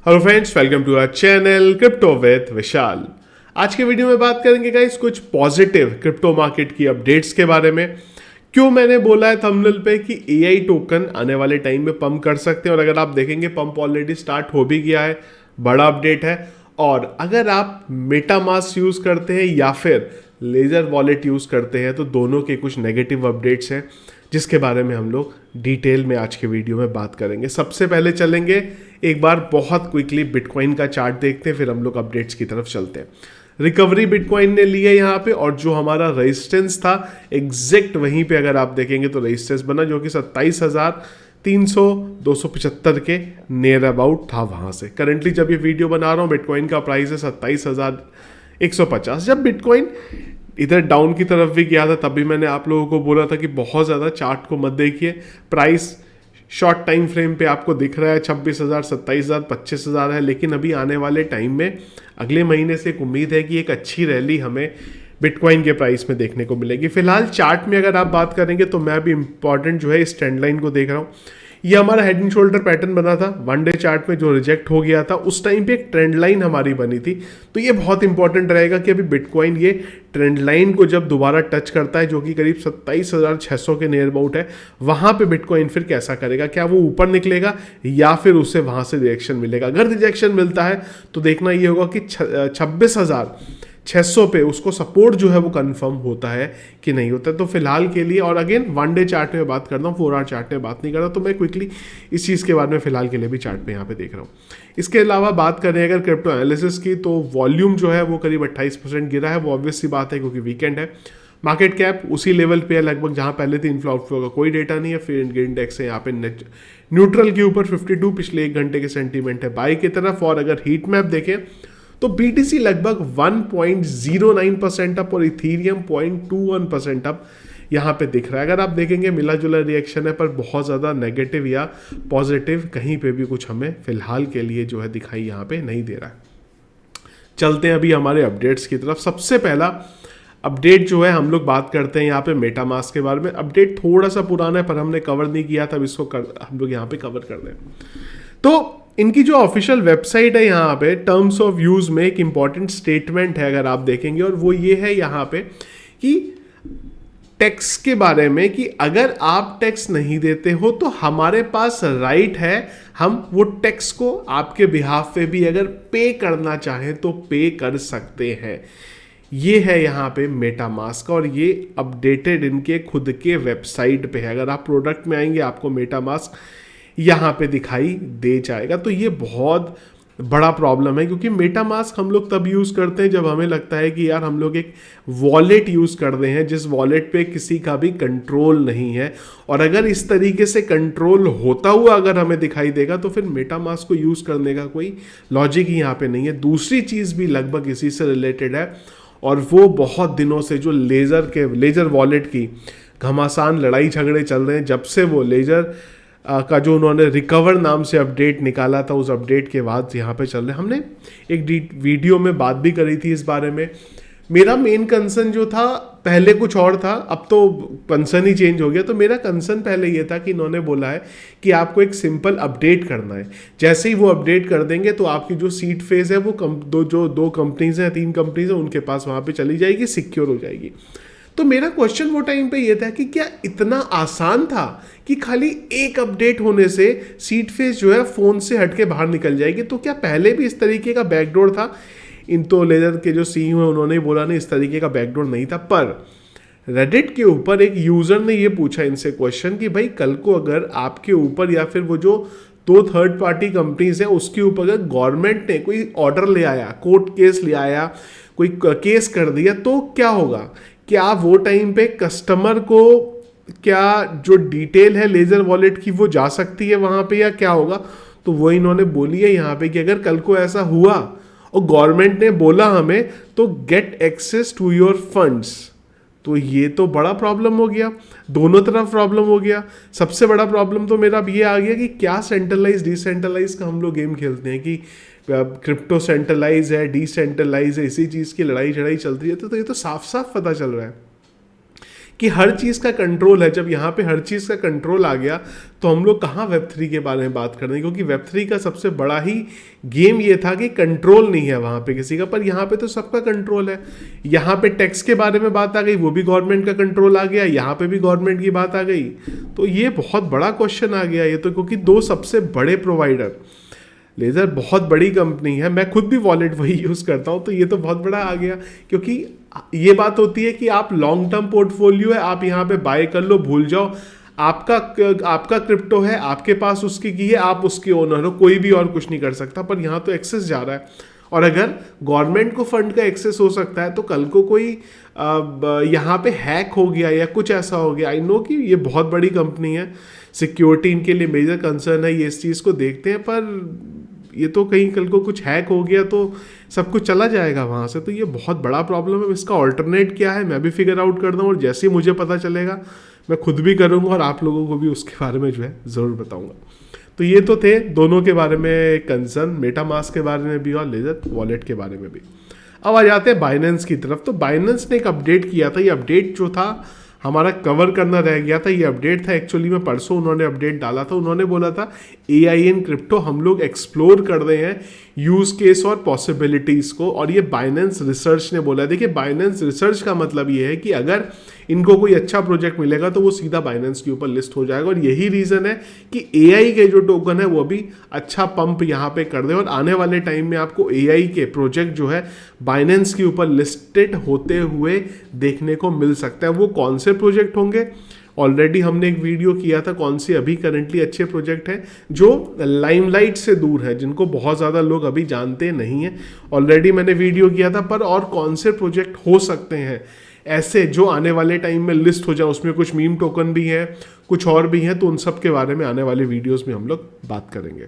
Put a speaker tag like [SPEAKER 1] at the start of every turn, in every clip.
[SPEAKER 1] Hello friends, welcome to our channel crypto with Vishal. आज के video में बात करेंगे गाइस कुछ पॉजिटिव क्रिप्टो मार्केट की अपडेट्स के बारे में। क्यों मैंने बोला है थंबनेल पे कि एआई टोकन आने वाले टाइम में पंप कर सकते हैं, और अगर आप देखेंगे पंप ऑलरेडी स्टार्ट हो भी गया है, बड़ा अपडेट है। और अगर आप मेटामास्क यूज करते हैं या फिर लेजर वॉलेट यूज करते हैं तो दोनों के कुछ नेगेटिव अपडेट्स हैं जिसके बारे में हम लोग डिटेल में आज के वीडियो में बात करेंगे। सबसे पहले चलेंगे एक बार बहुत क्विकली बिटकॉइन का चार्ट देखते हैं, फिर हम लोग अपडेट्स की तरफ चलते हैं। रिकवरी बिटकॉइन ने ली है यहाँ पे, और जो हमारा रेजिस्टेंस था एग्जैक्ट वहीं पे अगर आप देखेंगे तो रेजिस्टेंस बना जो कि 27,300 275 के नियर अबाउट था। वहां से करंटली जब ये वीडियो बना रहा हूँ बिटकॉइन का प्राइस है 27,150। जब बिटकॉइन इधर डाउन की तरफ भी गया था तब भी मैंने आप लोगों को बोला था कि बहुत ज़्यादा चार्ट को मत देखिए। प्राइस शॉर्ट टाइम फ्रेम पे आपको दिख रहा है 26,000 27,000 25,000 है, लेकिन अभी आने वाले टाइम में अगले महीने से एक उम्मीद है कि एक अच्छी रैली हमें बिटकॉइन के प्राइस में देखने को मिलेगी। फिलहाल चार्ट में अगर आप बात करेंगे तो मैं अभी इंपॉर्टेंट जो है इस ट्रेंड लाइन को देख रहा हूँ। ये हमारा हेड एंड शोल्डर पैटर्न बना था वन डे चार्ट में जो रिजेक्ट हो गया था, उस टाइम पे एक ट्रेंड लाइन हमारी बनी थी। तो ये बहुत इंपॉर्टेंट रहेगा कि अभी बिटकॉइन ये ट्रेंड लाइन को जब दोबारा टच करता है जो कि करीब 27,600 के नियर अबाउट है, वहां पे बिटकॉइन फिर कैसा करेगा, क्या वो ऊपर निकलेगा या फिर उसे वहां से रिजेक्शन मिलेगा। अगर रिजेक्शन मिलता है तो देखना ये होगा कि 26,600 पे उसको सपोर्ट जो है वो कंफर्म होता है कि नहीं होता है। तो फिलहाल के लिए, और अगेन वन डे चार्ट में बात करता हूँ, 4 आवर चार्ट में बात नहीं कर रहा, तो मैं क्विकली इस चीज़ के बारे में फिलहाल के लिए भी चार्ट में यहाँ पे देख रहा हूँ। इसके अलावा बात करें अगर क्रिप्टो एनालिसिस की, तो वॉल्यूम जो है वो करीब 28% गिरा है। वो ऑब्वियस सी बात है क्योंकि वीकेंड है। मार्केट कैप उसी लेवल पे है लगभग जहाँ पहले थी। इनफ्लो आउटफ्लो का कोई डेटा नहीं है। फिर इंडेक्स है यहाँ पे न्यूट्रल के ऊपर 52 पिछले एक घंटे के सेंटीमेंट है बाई की तरफ। और अगर हीट मैप देखें तो BTC लगभग 1.09% अप और इथीरियम 0.21% अप यहाँ पे दिख रहा है। अगर आप देखेंगे मिला जुला रिएक्शन है, पर बहुत ज़्यादा नेगेटिव या पॉजिटिव कहीं पे भी कुछ हमें फिलहाल के लिए जो है दिखाई यहाँ पे नहीं दे रहा है। चलते हैं अभी हमारे अपडेट्स की तरफ। सबसे पहला अपडेट जो है हम लोग बात करते हैं यहाँ पे मेटामास्क के बारे में। अपडेट थोड़ा सा पुराना है पर हमने कवर नहीं किया था, इसको हम लोग यहाँ पे कवर कर दें। तो इनकी जो ऑफिशियल वेबसाइट है यहाँ पे टर्म्स ऑफ यूज में एक इंपॉर्टेंट स्टेटमेंट है अगर आप देखेंगे, और वो ये है यहाँ पे कि टैक्स के बारे में कि अगर आप टैक्स नहीं देते हो तो हमारे पास राइट है, हम वो टैक्स को आपके बिहाफ पे भी अगर पे करना चाहें तो पे कर सकते हैं। ये है यहाँ पे मेटामास्क, और ये अपडेटेड इनके खुद के वेबसाइट पे है। अगर आप प्रोडक्ट में आएंगे आपको मेटामास्क यहाँ पे दिखाई दे जाएगा। तो ये बहुत बड़ा प्रॉब्लम है क्योंकि मेटामास्क हम लोग तब यूज़ करते हैं जब हमें लगता है कि यार हम लोग एक वॉलेट यूज़ कर रहे हैं जिस वॉलेट पे किसी का भी कंट्रोल नहीं है। और अगर इस तरीके से कंट्रोल होता हुआ अगर हमें दिखाई देगा तो फिर मेटामास्क को यूज़ करने का कोई लॉजिक ही यहाँ पे नहीं है। दूसरी चीज़ भी लगभग इसी से रिलेटेड है, और वो बहुत दिनों से जो लेजर वॉलेट की घमासान लड़ाई झगड़े चल रहे हैं, जब से वो लेजर का जो उन्होंने रिकवर नाम से अपडेट निकाला था, उस अपडेट के बाद यहाँ पे चल रहे। हमने एक वीडियो में बात भी करी थी इस बारे में। मेरा मेन कंसर्न जो था पहले कुछ और था, अब तो कंसर्न ही चेंज हो गया। तो मेरा कंसर्न पहले ये था कि इन्होंने बोला है कि आपको एक सिंपल अपडेट करना है, जैसे ही वो अपडेट कर देंगे तो आपकी जो सीड फेज है वो दो कंपनीज हैं, 3 कंपनीज हैं, उनके पास वहाँ पे चली जाएगी, सिक्योर हो जाएगी। तो मेरा क्वेश्चन वो टाइम पे ये था कि क्या इतना आसान था कि खाली एक अपडेट होने से सीट फेस जो है फोन से हटके बाहर निकल जाएगी। तो क्या पहले भी इस तरीके का बैकडोर था? इन तो लेजर के जो CEO हैं उन्होंने बोला नहीं, इस तरीके का बैकडोर नहीं था। पर रेडिट के ऊपर एक यूजर ने ये पूछा इनसे क्वेश्चन कि भाई कल को अगर आपके ऊपर या फिर वो जो 2 थर्ड पार्टी कंपनीज है उसके ऊपर अगर गवर्नमेंट ने कोई ऑर्डर ले आया, कोर्ट केस ले आया, कोई केस कर दिया, तो क्या होगा? क्या वो टाइम पे कस्टमर को क्या जो डिटेल है लेजर वॉलेट की वो जा सकती है वहां पे, या क्या होगा? तो वो इन्होंने बोली है यहाँ पे कि अगर कल को ऐसा हुआ और गवर्नमेंट ने बोला हमें तो get access to your funds, तो ये तो बड़ा प्रॉब्लम हो गया, दोनों तरफ प्रॉब्लम हो गया। सबसे बड़ा प्रॉब्लम तो मेरा अब ये आ गया कि क्या सेंट्रलाइज डिसेंट्रलाइज का हम लोग गेम खेलते हैं कि क्रिप्टो सेंट्रलाइज है, डिसेंट्रलाइज है, इसी चीज़ की लड़ाई झड़ाई चल रही है। तो ये तो साफ साफ पता चल रहा है कि हर चीज़ का कंट्रोल है। जब यहाँ पे हर चीज़ का कंट्रोल आ गया तो हम लोग कहाँ वेब3 के बारे में बात कर रहे हैं, क्योंकि वेब3 का सबसे बड़ा ही गेम ये था कि कंट्रोल नहीं है वहाँ पे किसी का, पर यहाँ पे तो सबका कंट्रोल है। यहाँ पे टैक्स के बारे में बात आ गई, वो भी गवर्नमेंट का कंट्रोल आ गया, यहाँ पे भी गवर्नमेंट की बात आ गई। तो ये बहुत बड़ा क्वेश्चन आ गया ये तो, क्योंकि दो सबसे बड़े प्रोवाइडर, लेजर बहुत बड़ी कंपनी है, मैं खुद भी वॉलेट वही यूज़ करता हूँ, तो ये तो बहुत बड़ा आ गया। क्योंकि ये बात होती है कि आप लॉन्ग टर्म पोर्टफोलियो है, आप यहाँ पे बाय कर लो, भूल जाओ, आपका क्रिप्टो है, आपके पास उसकी की है, आप उसके ओनर हो, कोई भी और कुछ नहीं कर सकता। पर यहाँ तो एक्सेस जा रहा है, और अगर गवर्नमेंट को फंड का एक्सेस हो सकता है तो कल को कोई यहाँ पे हैक हो गया या कुछ ऐसा हो गया, आई नो कि ये बहुत बड़ी कंपनी है, सिक्योरिटी इनके लिए मेजर कंसर्न है, ये इस चीज़ को देखते हैं, पर ये तो कहीं कल को कुछ हैक हो गया तो सब कुछ चला जाएगा वहाँ से। तो ये बहुत बड़ा प्रॉब्लम है। इसका ऑल्टरनेट क्या है मैं भी फिगर आउट कर दूँ, और जैसे ही मुझे पता चलेगा मैं खुद भी करूँगा और आप लोगों को भी उसके बारे में जो है ज़रूर बताऊँगा। तो ये तो थे दोनों के बारे में कंसर्न, मेटामास्क के बारे में भी और लेजर वॉलेट के बारे में भी। अब आ जाते हैं बाइनेंस की तरफ। तो बाइनेंस ने एक अपडेट किया था, ये अपडेट जो था हमारा कवर करना रह गया था, ये अपडेट था एक्चुअली में परसों उन्होंने अपडेट डाला था। उन्होंने बोला था AIN क्रिप्टो हम लोग एक्सप्लोर कर रहे हैं यूज़ केस और पॉसिबिलिटीज़ को, और ये बाइनेंस रिसर्च ने बोला। देखिए बाइनेंस रिसर्च का मतलब ये है कि अगर इनको कोई अच्छा प्रोजेक्ट मिलेगा तो वो सीधा बाइनेंस के ऊपर लिस्ट हो जाएगा, और यही रीज़न है कि AI के जो टोकन है वो भी अच्छा पंप यहाँ पे कर दे, और आने वाले टाइम में आपको AI के प्रोजेक्ट जो है बाइनेंस के ऊपर लिस्टेड होते हुए देखने को मिल सकता है। वो कौन से प्रोजेक्ट होंगे, ऑलरेडी हमने एक वीडियो किया था कौन से अभी करंटली अच्छे प्रोजेक्ट हैं जो लाइमलाइट से दूर है, जिनको बहुत ज़्यादा लोग अभी जानते नहीं हैं, ऑलरेडी मैंने वीडियो किया था। पर और कौन से प्रोजेक्ट हो सकते हैं ऐसे जो आने वाले टाइम में लिस्ट हो जाए, उसमें कुछ मीम टोकन भी हैं, कुछ और भी हैं, तो उन सब के बारे में आने वाले वीडियोस में हम लोग बात करेंगे।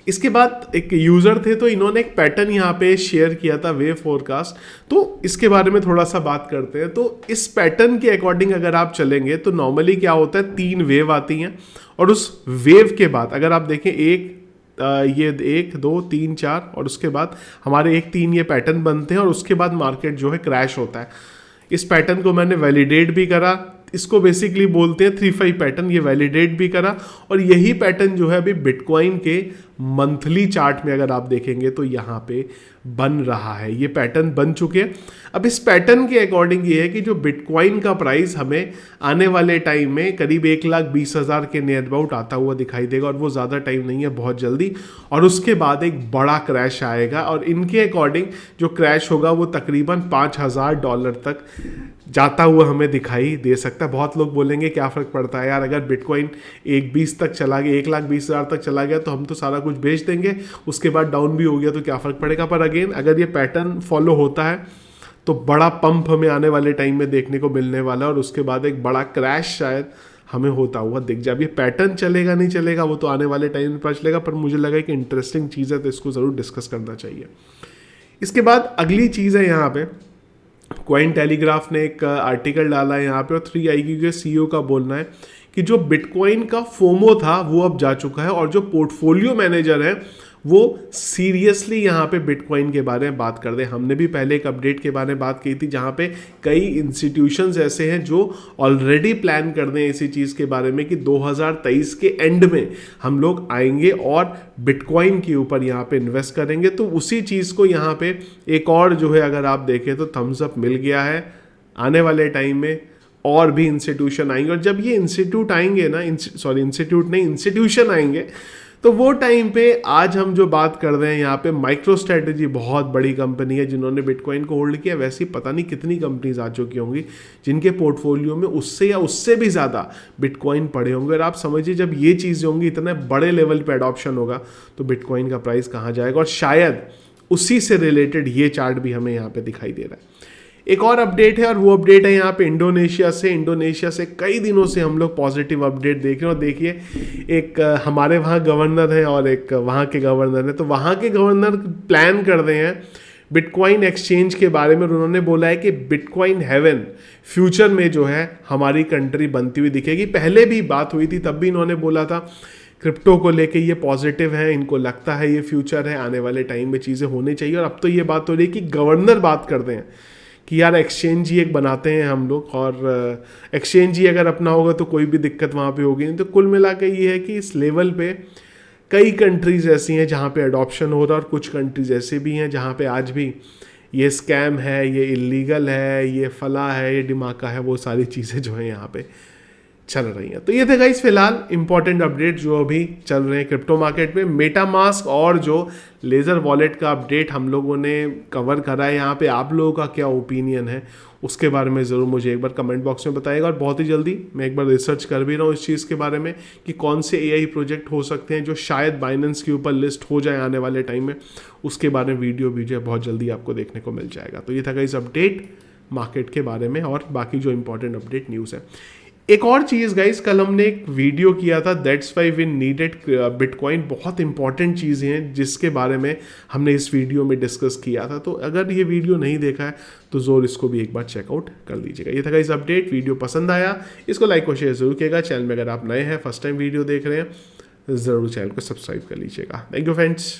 [SPEAKER 1] इसके बाद एक यूज़र थे तो इन्होंने एक पैटर्न यहाँ पे शेयर किया था वेव फोरकास्ट, तो इसके बारे में थोड़ा सा बात करते हैं। तो इस पैटर्न के अकॉर्डिंग अगर आप चलेंगे तो नॉर्मली क्या होता है, 3 वेव आती हैं, और उस वेव के बाद अगर आप देखें ये 1 2 3 4 और उसके बाद हमारे 1 3 ये पैटर्न बनते हैं, और उसके बाद मार्केट जो है क्रैश होता है। इस पैटर्न को मैंने वैलिडेट भी करा, इसको बेसिकली बोलते हैं 3-5 पैटर्न, ये वैलिडेट भी करा, और यही पैटर्न जो है अभी बिटकॉइन के मंथली चार्ट में अगर आप देखेंगे तो यहाँ पे बन रहा है, ये पैटर्न बन चुके हैं। अब इस पैटर्न के अकॉर्डिंग ये है कि जो बिटकॉइन का प्राइस हमें आने वाले टाइम में करीब 1,20,000 के नियर अबाउट आता हुआ दिखाई देगा, और वो ज़्यादा टाइम नहीं है, बहुत जल्दी, और उसके बाद एक बड़ा क्रैश आएगा, और इनके अकॉर्डिंग जो क्रैश होगा वो तकरीबन $5,000 तक जाता हुआ हमें दिखाई दे सकता है। बहुत लोग बोलेंगे क्या फ़र्क पड़ता है यार, अगर बिटकॉइन 1,20 तक चला गया, 1,20,000 तक चला गया तो हम तो सारा कुछ बेच देंगे, उसके बाद डाउन भी हो गया तो क्या फ़र्क पड़ेगा। पर अगेन अगर ये पैटर्न फॉलो होता है तो बड़ा पंप हमें आने वाले टाइम में देखने को मिलने वाला है, और उसके बाद एक बड़ा क्रैश शायद हमें होता हुआ दिख जाए। अब ये पैटर्न चलेगा नहीं चलेगा वो तो आने वाले टाइम में पता चलेगा, पर मुझे लगा कि इंटरेस्टिंग चीज़ है तो इसको ज़रूर डिस्कस करना चाहिए। इसके बाद अगली चीज़ है यहाँ पे, कॉइन टेलीग्राफ ने एक आर्टिकल डाला है यहाँ पे, और 3iQ के CEO का बोलना है कि जो बिटकॉइन का फोमो था वो अब जा चुका है, और जो पोर्टफोलियो मैनेजर है वो सीरियसली यहाँ पे बिटकॉइन के बारे में बात कर रहे हैं। हमने भी पहले एक अपडेट के बारे में बात की थी जहाँ पे कई इंस्टीट्यूशंस ऐसे हैं जो ऑलरेडी प्लान कर रहे हैं इसी चीज़ के बारे में कि 2023 के एंड में हम लोग आएंगे और बिटकॉइन के ऊपर यहाँ पे इन्वेस्ट करेंगे। तो उसी चीज़ को यहाँ पे एक और जो है अगर आप देखें तो थम्स अप मिल गया है। आने वाले टाइम में और भी इंस्टीट्यूशन आएंगे, और जब ये इंस्टीट्यूट आएंगे ना, इंस्टीट्यूशन आएंगे, तो वो टाइम पे आज हम जो बात कर रहे हैं यहाँ पे माइक्रो स्ट्रेटजी बहुत बड़ी कंपनी है जिन्होंने बिटकॉइन को होल्ड किया, वैसे ही पता नहीं कितनी कंपनीज आ चुकी होंगी जिनके पोर्टफोलियो में उससे या उससे भी ज़्यादा बिटकॉइन पड़े होंगे। और आप समझिए जब ये चीज़ें होंगी, इतने बड़े लेवल पे अडॉप्शन होगा, तो बिटकॉइन का प्राइस कहाँ जाएगा, और शायद उसी से रिलेटेड ये चार्ट भी हमें यहाँ पे दिखाई दे रहा है। एक और अपडेट है, और वो अपडेट है यहाँ पे इंडोनेशिया से कई दिनों से हम लोग पॉजिटिव अपडेट देख रहे हैं। और देखिए एक हमारे वहाँ गवर्नर हैं और एक वहाँ के गवर्नर हैं, तो वहाँ के गवर्नर प्लान कर रहे हैं बिटकॉइन एक्सचेंज के बारे में। उन्होंने बोला है कि बिटकॉइन हेवन फ्यूचर में जो है हमारी कंट्री बनती हुई दिखेगी। पहले भी बात हुई थी, तब भी इन्होंने बोला था क्रिप्टो को लेके ये पॉजिटिव है, इनको लगता है ये फ्यूचर है, आने वाले टाइम में चीज़ें होनी चाहिए। और अब तो ये बात हो रही है कि गवर्नर बात करते हैं कि यार एक्सचेंज ही एक बनाते हैं हम लोग, और एक्सचेंज ही अगर अपना होगा तो कोई भी दिक्कत वहाँ पे होगी नहीं। तो कुल मिला के ये है कि इस लेवल पे कई कंट्रीज़ ऐसी हैं जहाँ पे अडॉप्शन हो रहा है, और कुछ कंट्रीज़ ऐसे भी हैं जहाँ पे आज भी ये स्कैम है, ये इलीगल है, ये फला है, ये डिमाका है, वो सारी चीज़ें जो हैं यहाँ पे चल रही हैं। तो ये थे गाइस फिलहाल इंपॉर्टेंट अपडेट जो अभी चल रहे हैं क्रिप्टो मार्केट में। मेटामास्क और जो लेज़र वॉलेट का अपडेट हम लोगों ने कवर करा है यहाँ पे, आप लोगों का क्या ओपिनियन है उसके बारे में ज़रूर मुझे एक बार कमेंट बॉक्स में बताइएगा। और बहुत ही जल्दी मैं एक बार रिसर्च कर भी रहा हूँ इस चीज़ के बारे में कि कौन से AI प्रोजेक्ट हो सकते हैं जो शायद बाइनेंस के ऊपर लिस्ट हो जाए आने वाले टाइम में, उसके बारे में वीडियो बहुत जल्दी आपको देखने को मिल जाएगा। तो ये था गाइस अपडेट मार्केट के बारे में और बाकी जो इंपॉर्टेंट अपडेट न्यूज़ है। एक और चीज़ गाइस, कल हमने एक वीडियो किया था that's why we needed bitcoin, बहुत इंपॉर्टेंट चीज़ें हैं जिसके बारे में हमने इस वीडियो में डिस्कस किया था। तो अगर ये वीडियो नहीं देखा है तो ज़रूर इसको भी एक बार चेकआउट कर लीजिएगा। ये था गाइस अपडेट। वीडियो पसंद आया इसको लाइक और शेयर जरूर कीजिएगा। चैनल में अगर आप नए हैं, फर्स्ट टाइम वीडियो देख रहे हैं, ज़रूर चैनल को सब्सक्राइब कर लीजिएगा। Thank you friends.